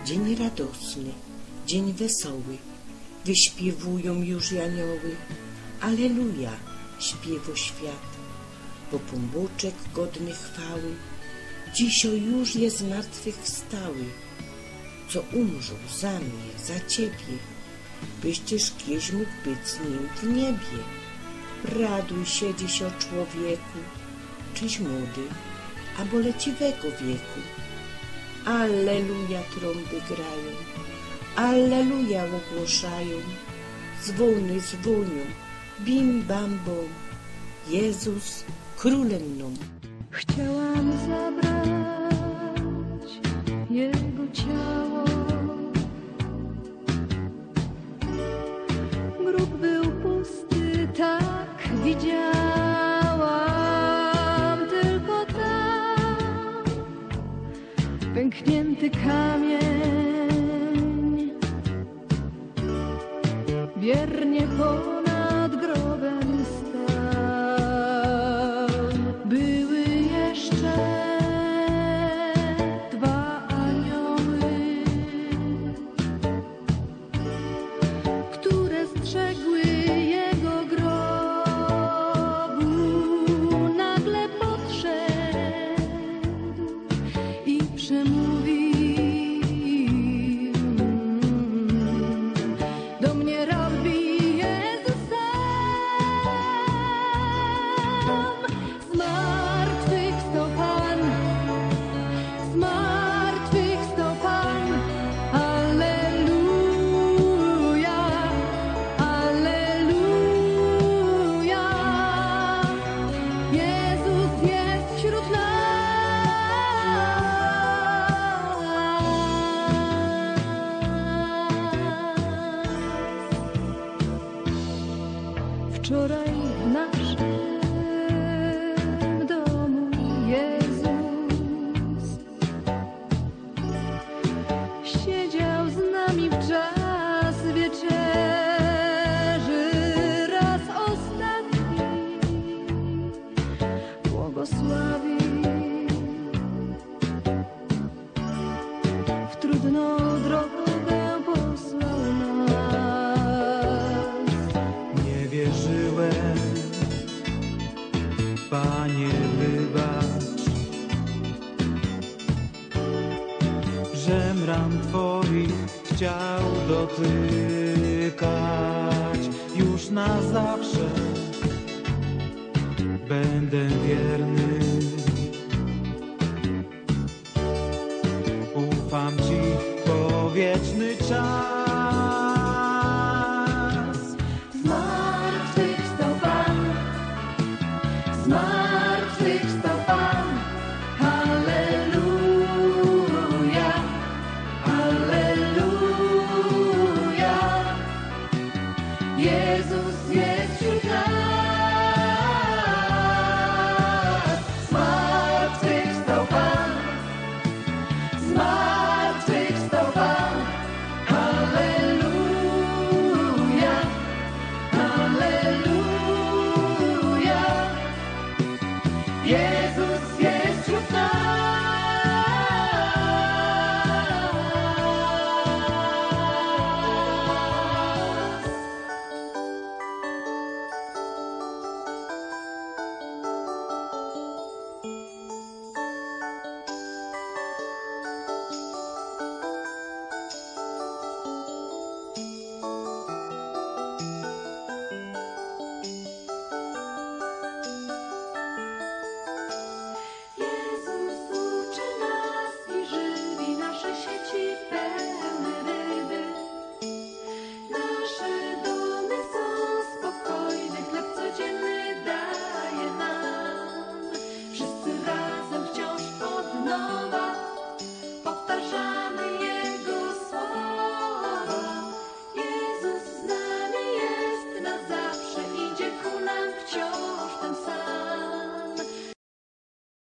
Dzień radosny, dzień wesoły, wyśpiewują już anioły. Alleluja, śpiewo świat, bo pombuczek godny chwały dzisiaj już jest zmartwychwstały, co umrzył za mnie, za ciebie, byś kiedyś mógł być z nim w niebie. Raduj się dziś o człowieku, czyś młody, albo leciwego wieku. Alleluja, trąby grają, alleluja ogłaszają, dzwony dzwonią, bim bam bom, Jezus królem nam. Chciałam zabrać Jego ciało. Grób był pusty, tak widziałam, tylko tam pęknięty kamień wiernie ponad grobem stał. Były jeszcze dwa anioły, które strzegły jego grobu. Nagle podszedł i przemówił do mnie: Rabbi Jezus sam, zmartwychwstał Pan, zmartwychwstał Pan. Alleluja, alleluja, Jezus jest wśród nas. Wczoraj w naszym domu Jezus siedział z nami w czas wieczerzy, raz ostatni błogosławił. W trudną drogę posłał nas. Nie wierzyłem, Panie, wybacz, żem ran Twoich chciał dotykać. Już na zawsze będę wierny. Ufam Ci po wieczny czas.